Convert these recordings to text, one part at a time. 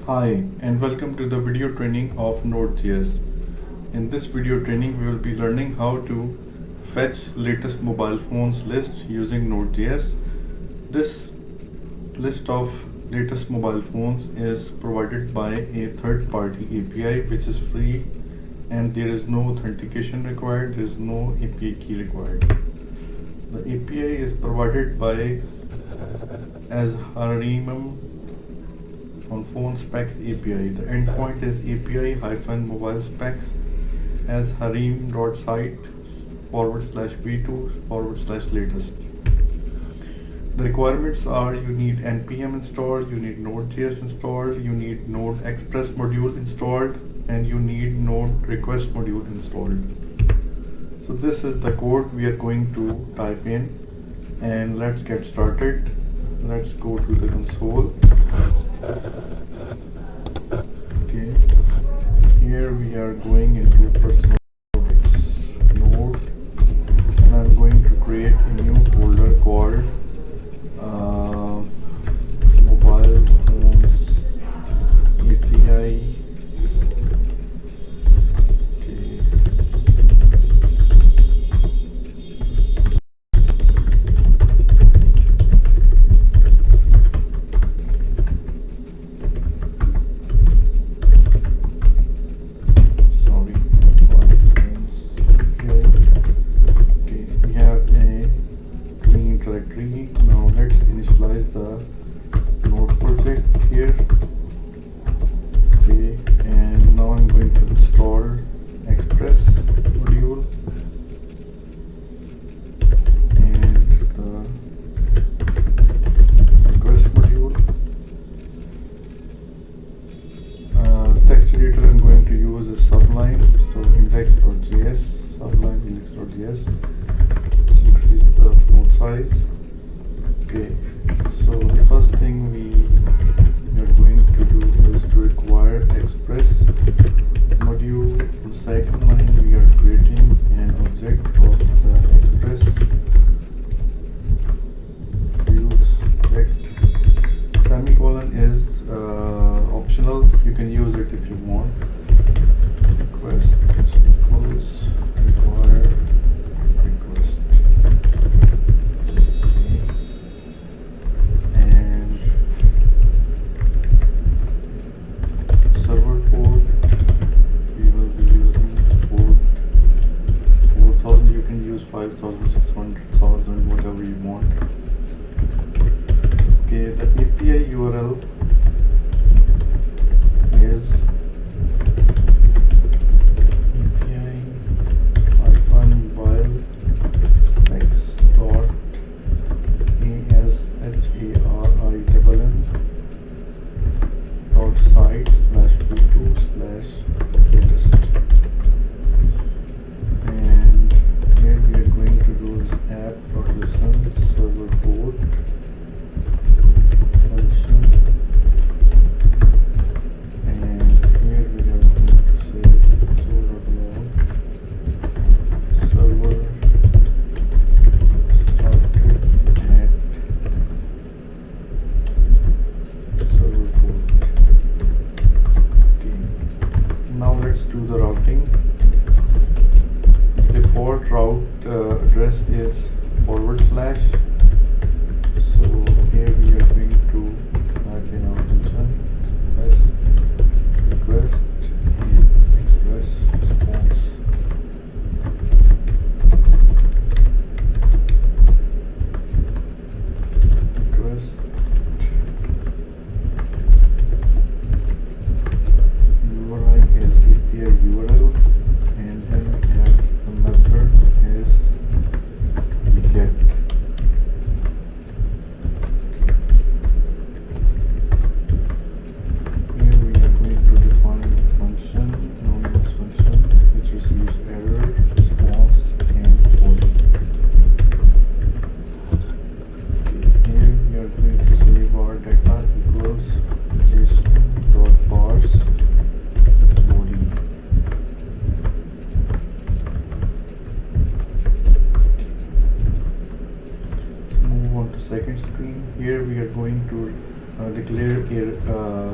Hi and welcome to the video training of Node.js. In this video training we will be learning how to fetch latest mobile phones list using Node.js. This list of latest mobile phones is provided by a third-party API which is free and there is no authentication required, there is no API key required. The API is provided by as Harim on phone specs API. The endpoint is API-mobile specs as harim.site/v2/latest. The requirements are you need npm installed, you need Node.js installed, you need Node Express module installed, and you need Node Request module installed. So this is the code we are going to type in, and let's get started. Let's go to the console. Okay, here we are going into personal projects node, and I'm going to create a new folder called mobile phones API. Now let's initialize the node project here. Okay, and now I'm going to install Express module and the request module. Text editor I'm going to use is Sublime, so index.js, Sublime index.js. Let's increase the font size. Okay, so the first thing we are going to do is to require Express module. The second line we are creating an object of the Express views object. Semicolon is optional, you can use it if you want. Request equals require request. Server port, we will be using port 4000. You can use 5000, 600,000, whatever you want. Okay, the API URL is API-mobile specs.asharm.site/v2/latest. And here we are going to do is app.listen server port function, and here we are going to say console.log server started at server port. Okay, now let's do the routing. The default route address is /. So here we are going to type in our function express request and express response. Request URI is API URL, and then we have the method is get.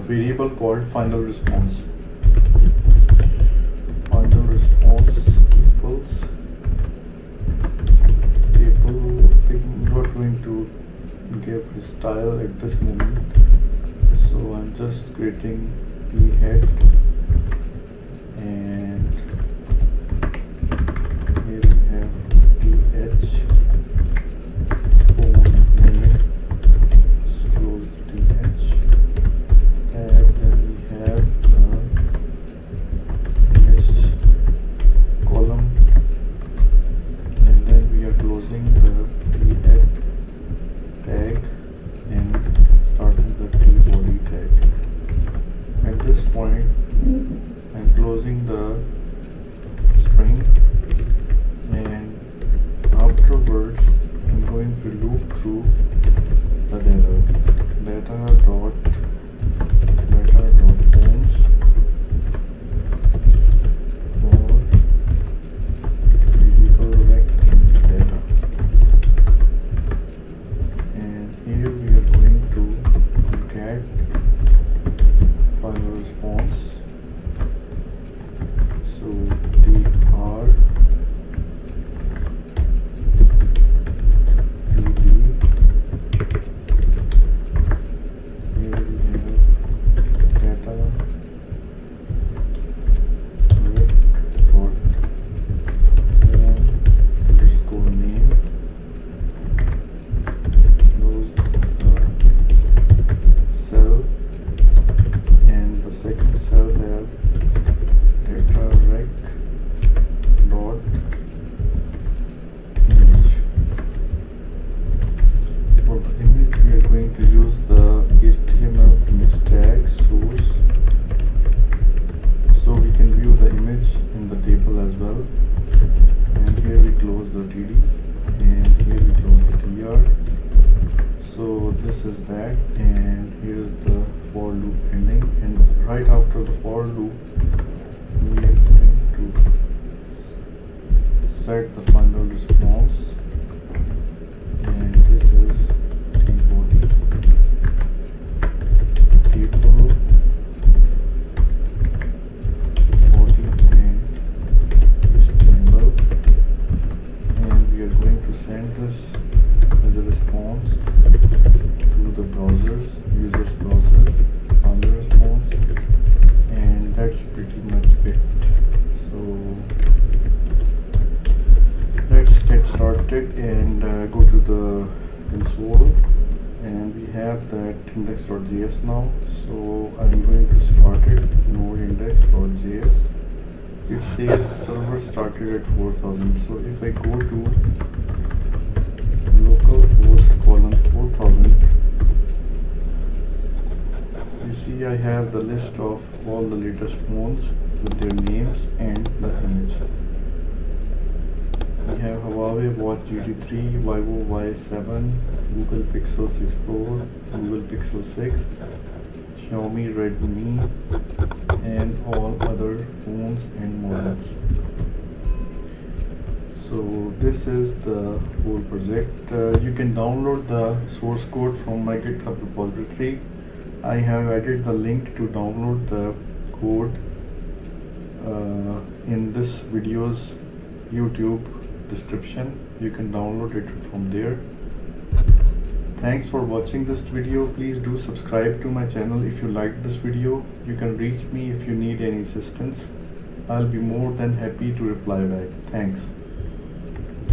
variable called final response. Final response equals table. I'm not going to give a style at this moment, so I'm just creating the head, and here we have th phone name. Let's close the th tab. Then we have the image column, and then we are closing the th tag and starting the t-body tag. At this point, I'm closing the string, and afterwards I'm going to loop through the data dot phones for variable rec data, and here we are going to get final response. So tr pd, here we have data rec dot phone underscore name. Close the cell, and the second cell have data rec dot image. For the image, we are going to use the HTML image tag source, so we can view the image in the table as well. And here we close the td, and here we close the tr. So this is that, and here is the for loop ending, and right after the for loop we are going to set the final response, and this is t-body table body and HTML, and we are going to send this as a response to the browsers, users browser on the response, and that's pretty much it. So let's get started and go to the console, and we have that index.js now. So I'm going to start it, node index.js. It says server started at 4000. So if I go to localhost colon 4000, you see I have the list of all the latest phones with their names and the image. We have Huawei Watch GT3, Vivo Y7, Google Pixel 6 Pro, Google Pixel 6, Xiaomi Redmi, and all other phones and models. So this is the whole project. You can download the source code from my GitHub repository. I have added the link to download the code in this video's YouTube description. You can download it from there. Thanks for watching this video. Please do subscribe to my channel if you liked this video. You can reach me if you need any assistance. I'll be more than happy to reply back. Thanks.